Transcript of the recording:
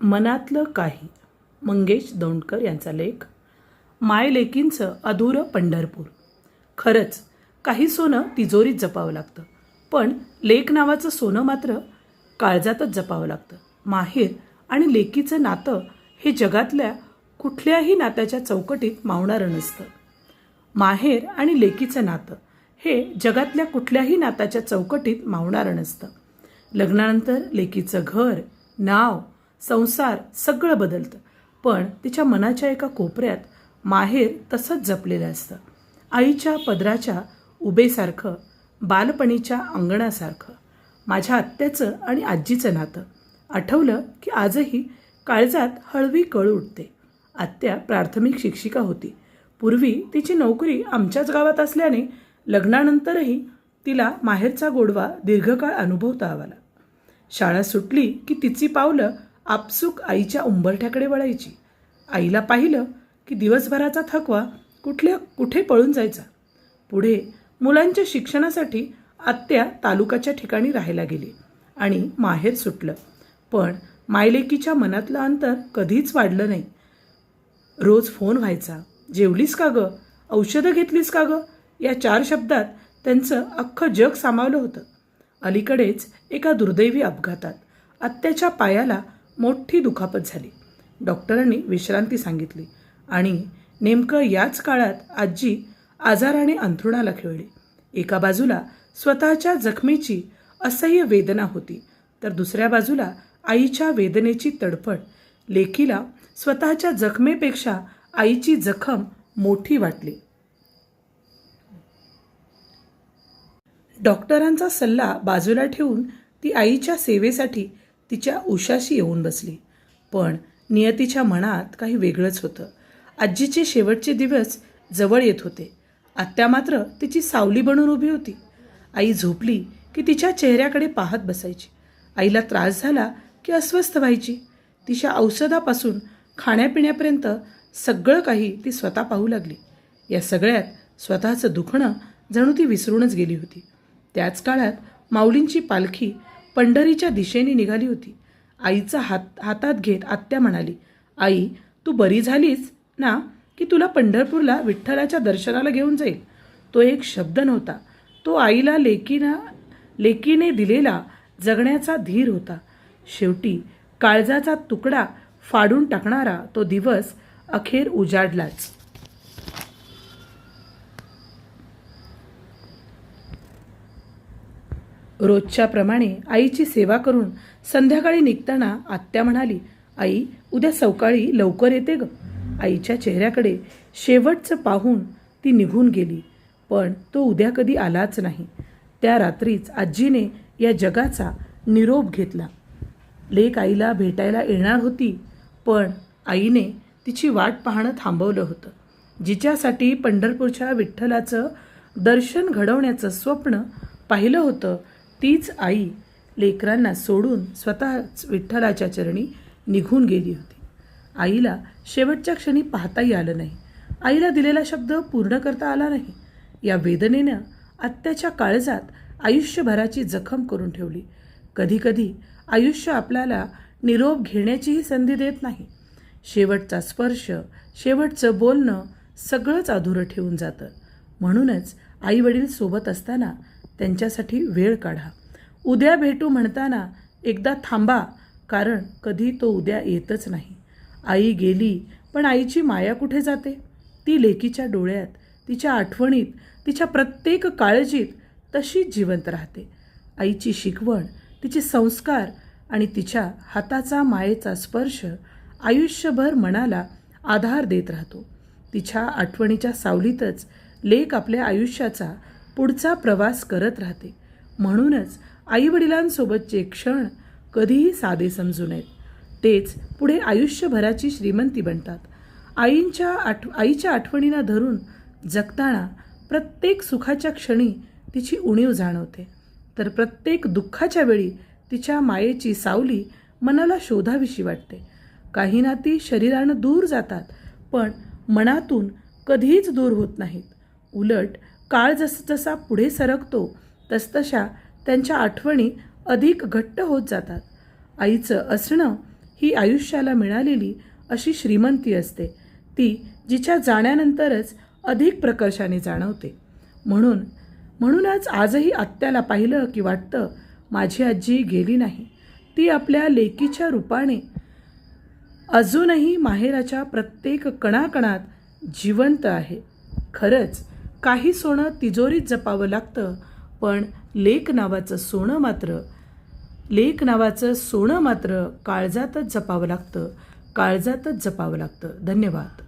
मनातलं काही. मंगेश दौंडकर यांचा लेख. माय लेकींचं अधुरं पंढरपूर. खरंच काही सोनं तिजोरीत जपावं लागतं, पण लेक नावाचं सोनं मात्र काळजातच जपावं लागतं. माहेर आणि लेकीचं नातं हे जगातल्या कुठल्याही नात्याच्या चौकटीत मावणारं नसतं. माहेर आणि लेकीचं नातं हे जगातल्या कुठल्याही नात्याच्या चौकटीत मावणारं नसतं. लग्नानंतर लेकीचं घर, नाव, संसार सगळं बदलतं, पण तिच्या मनाच्या एका कोपऱ्यात माहेर तसंच जपलेलं असतं. आईच्या पदराच्या उभेसारखं, बालपणीच्या अंगणासारखं. माझ्या आत्याचं आणि आजीचं नातं आठवलं की आजही काळजात हळवी कळ उठते. आत्या प्राथमिक शिक्षिका होती. पूर्वी तिची नोकरी आमच्याच गावात असल्याने लग्नानंतरही तिला माहेरचा गोडवा दीर्घकाळ अनुभवता आला. शाळा सुटली की तिची पावलं आपसूक आईच्या उंबरठ्याकडे वळायची. आईला पाहिलं की दिवसभराचा थकवा कुठे पळून जायचा. पुढे मुलांच्या शिक्षणासाठी आत्या तालुक्याच्या ठिकाणी राहायला गेली आणि माहेर सुटलं. पण मायलेकीच्या मनातलं अंतर कधीच वाढलं नाही. रोज फोन व्हायचा. जेवलीस का गं? औषधं घेतलीस का गं? या 4 शब्दात त्यांचं अख्खं जग सामावलं होतं. अलीकडेच एका दुर्दैवी अपघातात आत्याच्या पायाला मोठी दुखापत झाली. डॉक्टरांनी विश्रांती सांगितली आणि नेमकं याच काळात आजी आजाराने अंथरुणाला खिळली. एका बाजूला स्वतःच्या जखमेची असह्य वेदना होती, तर दुसऱ्या बाजूला आईच्या वेदनेची तडफड. लेकीला स्वतःच्या जखमेपेक्षा आईची जखम मोठी वाटली. डॉक्टरांचा सल्ला बाजूला ठेवून ती आईच्या सेवेसाठी तिच्या उशाशी येऊन बसली. पण नियतीच्या मनात काही वेगळंच होतं. आजीचे शेवटचे दिवस जवळ येत होते. आत्या मात्र तिची सावली बनून उभी होती. आई झोपली की तिच्या चेहऱ्याकडे पाहत बसायची. आईला त्रास झाला की अस्वस्थ व्हायची. तिच्या औषधापासून खाण्यापिण्यापर्यंत सगळं काही ती स्वतः पाहू लागली. या सगळ्यात स्वतःचं दुखणं जणू ती विसरूनच गेली होती. त्याच काळात माऊलींची पालखी पंढरीच्या दिशेने निघाली होती. आईचा हातात घेत आत्या म्हणाली, आई, तू बरी झालीस ना की तुला पंढरपूरला विठ्ठलाच्या दर्शनाला घेऊन जाईल. तो एक शब्द नव्हता, तो आईला लेकीने दिलेला जगण्याचा धीर होता. शेवटी काळजाचा तुकडा फाडून टाकणारा तो दिवस अखेर उजाडलाच. रोजच्या प्रमाणे आईची सेवा करून संध्याकाळी निघताना आत्या म्हणाली, आई, उद्या सकाळी लवकर येते ग. आईच्या चेहऱ्याकडे शेवटचं पाहून ती निघून गेली. पण तो उद्या कधी आलाच नाही. त्या रात्रीच आजीने या जगाचा निरोप घेतला. लेक आईला भेटायला येणार होती, पण आईने तिची वाट पाहणं थांबवलं होतं. जिच्यासाठी पंढरपूरच्या विठ्ठलाचं दर्शन घडवण्याचं स्वप्न पाहिलं होतं, तीच आई लेकरांना सोडून स्वतःच विठ्ठलाच्या चरणी निघून गेली होती. आईला शेवटच्या क्षणी पाहताही आलं नाही. आईला दिलेला शब्द पूर्ण करता आला नाही. या वेदनेनं आत्याच्या काळजात आयुष्यभराची जखम करून ठेवली. कधीकधी आयुष्य आपल्याला निरोप घेण्याचीही संधी देत नाही. शेवटचा स्पर्श, शेवटचं बोलणं सगळंच अधुरं ठेवून जातं. म्हणूनच आईवडील सोबत असताना त्यांच्यासाठी वेळ काढा. उद्या भेटू म्हणताना एकदा थांबा, कारण कधी तो उद्या येतच नाही. आई गेली, पण आईची माया कुठे जाते? ती लेकीच्या डोळ्यात, तिच्या आठवणीत, तिच्या प्रत्येक काळजीत तशीच जिवंत राहते. आईची शिकवण, तिचे संस्कार आणि तिच्या हाताचा मायेचा स्पर्श आयुष्यभर मनाला आधार देत राहतो. तिच्या आठवणीच्या सावलीतच लेक आपल्या आयुष्याचा पुढचा प्रवास करत राहते. म्हणूनच आईवडिलांसोबतचे क्षण कधीही साधे समजू नयेत. तेच पुढे आयुष्यभराची श्रीमंती बनतात. आईच्या आठवणींना धरून जगताना प्रत्येक सुखाच्या क्षणी तिची उणीव जाणवते, तर प्रत्येक दुःखाच्या वेळी तिच्या मायेची सावली मनाला शोधावीशी वाटते. काही नाती शरीरानं दूर जातात, पण मनातून कधीच दूर होत नाहीत. उलट काळ जसा पुढे सरकतो तसतशा त्यांच्या आठवणी अधिक घट्ट होत जातात. आईचं असणं ही आयुष्याला मिळालेली अशी श्रीमंती असते, ती जिच्या जाण्यानंतरच अधिक प्रकर्षाने जाणवते. म्हणूनच आजही आत्याला पाहिलं की वाटतं माझी आजी गेली नाही. ती आपल्या लेकीच्या रूपाने अजूनही माहेराच्या प्रत्येक कणाकणात जिवंत आहे. खरंच काही सोनं तिजोरीत जपावं लागतं, पण लेक नावाचं सोनं मात्र काळजातच जपावं लागतं, काळजातच जपावं लागतं. धन्यवाद.